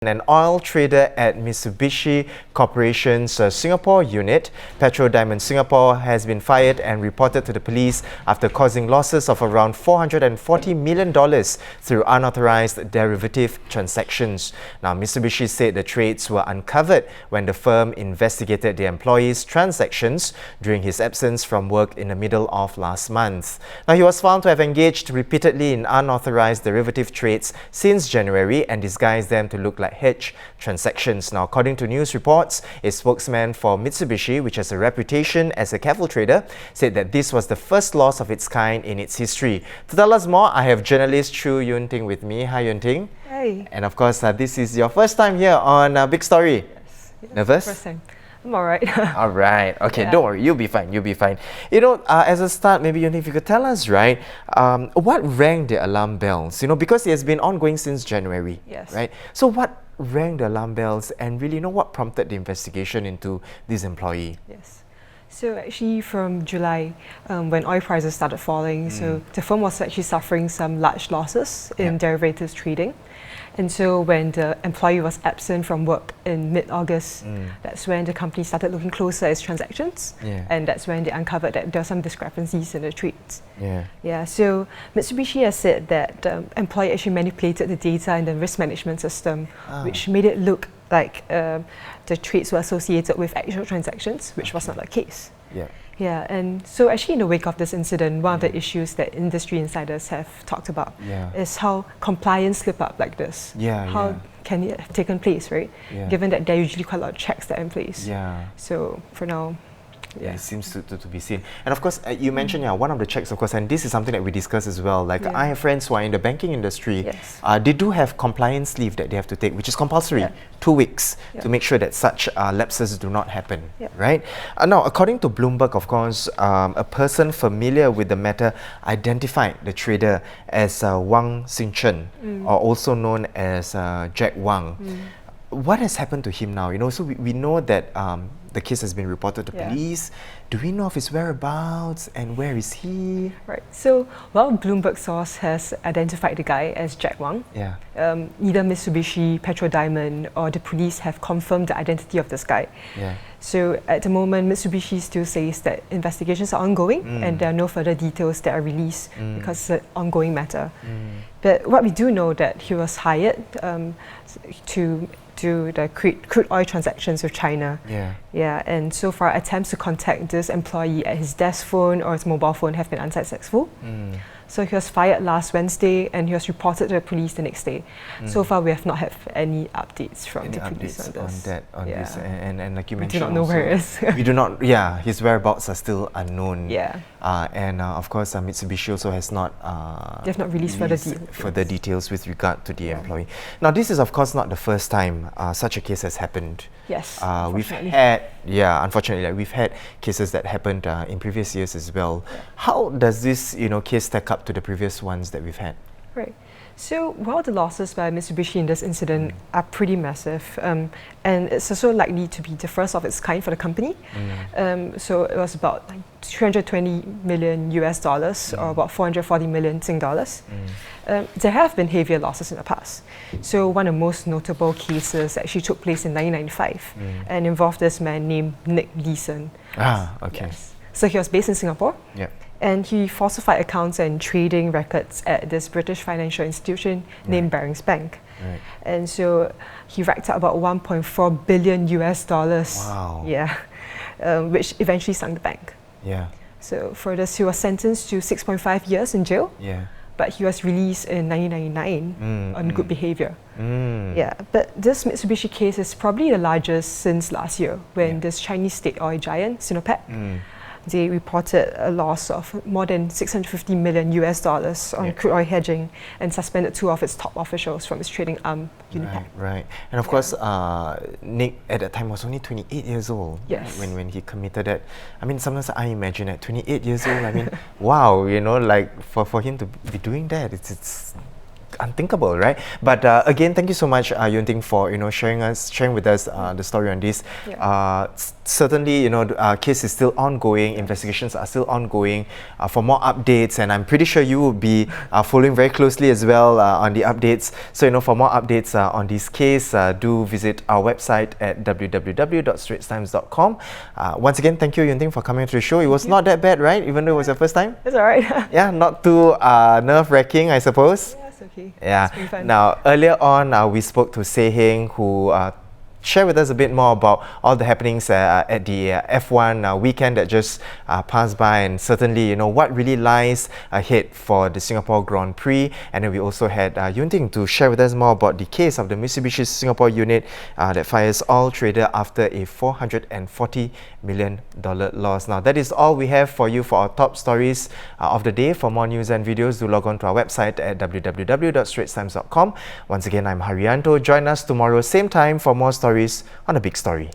An oil trader at Mitsubishi Corporation's Singapore unit, Petro Diamond Singapore, has been fired and reported to the police after causing losses of around $440 million through unauthorized derivative transactions. Now, Mitsubishi said the trades were uncovered when the firm investigated the employee's transactions during his absence from work in the middle of last month. Now, he was found to have engaged repeatedly in unauthorized derivative trades since January and disguised them to look like hedge transactions. Now, according to news reports, a spokesman for Mitsubishi, which has a reputation as a careful trader, said that this was the first loss of its kind in its history. To tell us more, I have journalist Choo Yun Ting with me. Hi, Yun Ting. Hey. And of course, this is your first time here on Big Story. Yes. Nervous? First time. I'm alright. Alright, okay, Yeah. don't worry, you'll be fine, you'll be fine. You know, as a start, maybe Yun Ting, if you could tell us, right, what rang the alarm bells? You know, because it has been ongoing since January, Yes. right? So what rang the alarm bells and really, you know, what prompted the investigation into this employee? Yes. So actually from July, when oil prices started falling, so the firm was actually suffering some large losses in derivatives trading. And so when the employee was absent from work in mid-August, that's when the company started looking closer at its transactions. Yeah. And that's when they uncovered that there were some discrepancies in the trades. Yeah. Yeah, so Mitsubishi has said that the employee actually manipulated the data in the risk management system, which made it look like the trades were associated with actual transactions, which was not the case. Yeah. Yeah, and so actually in the wake of this incident, one of the issues that industry insiders have talked about is how compliance slip up like this. How can it have taken place, right? Given that there are usually quite a lot of checks that are in place. So for now, it seems to be seen. And of course, you mentioned one of the checks, of course, and this is something that we discuss as well. Like I have friends who are in the banking industry. They do have compliance leave that they have to take, which is compulsory, 2 weeks, to make sure that such lapses do not happen, right? Now, according to Bloomberg, of course, a person familiar with the matter identified the trader as Wang Xinchen, or also known as Jack Wang. What has happened to him now? You know, so we know that the case has been reported to police. Do we know of his whereabouts and where is he? Right. So, well, Bloomberg source has identified the guy as Jack Wang. Either Mitsubishi, Petro Diamond, or the police have confirmed the identity of this guy. So at the moment, Mitsubishi still says that investigations are ongoing and there are no further details that are released because it's an ongoing matter. But what we do know that he was hired to do the crude oil transactions with China. And so far attempts to contact this employee at his desk phone or his mobile phone have been unsuccessful. So he was fired last Wednesday and he was reported to the police the next day. So far we have not had any updates from the police on this. This. And like you mentioned, we do not know where it is. We do not, his whereabouts are still unknown. And of course Mitsubishi also has not they have not released further details with regard to the employee. Now this is of course not the first time such a case has happened. We've had, unfortunately, we've had cases that happened in previous years as well. How does this, case stack up to the previous ones that we've had? Right. So, well, the losses by Mitsubishi in this incident are pretty massive, and it's also likely to be the first of its kind for the company. So it was about like 320 million US dollars, or about 440 million Sing dollars. There have been heavier losses in the past. So one of the most notable cases actually took place in 1995 and involved this man named Nick Leeson. So he was based in Singapore. And he falsified accounts and trading records at this British financial institution named Barings Bank. And so he racked up about 1.4 billion US dollars. Which eventually sunk the bank. So for this, he was sentenced to 6.5 years in jail. But he was released in 1999 on good behavior. But this Mitsubishi case is probably the largest since last year, when this Chinese state oil giant, Sinopec, they reported a loss of more than 650 million US dollars on crude oil hedging and suspended 2 of its top officials from its trading arm, Unipec. And of course, Nick at that time was only 28 years old when he committed that. I mean, sometimes I imagine at 28 years old, I mean, wow, like for him to be doing that, it's unthinkable, right? But again, thank you so much, Yun Ting, for sharing with us the story on this. Certainly, case is still ongoing, investigations are still ongoing. For more updates, and I'm pretty sure you will be following very closely as well on the updates. So, for more updates on this case, do visit our website at www.straitstimes.com. Once again, thank you, Yun Ting, for coming to the show. It was not that bad, right? Even though it was your first time? It's alright. Yeah, not too nerve-wracking, I suppose. Yeah, it's okay. Yeah. It's been fun. Now, earlier on, we spoke to Se Heng, who shared with us a bit more about all the happenings at the F1 weekend that just passed by, and certainly, what really lies ahead for the Singapore Grand Prix. And then we also had Yun Ting to share with us more about the case of the Mitsubishi Singapore unit that fires all trader after a $440 million loss. Now, that is all we have for you for our top stories of the day. For more news and videos, do log on to our website at www.straitstimes.com. Once again, I'm Haryanto. Join us tomorrow, same time, for more stories on A Big Story.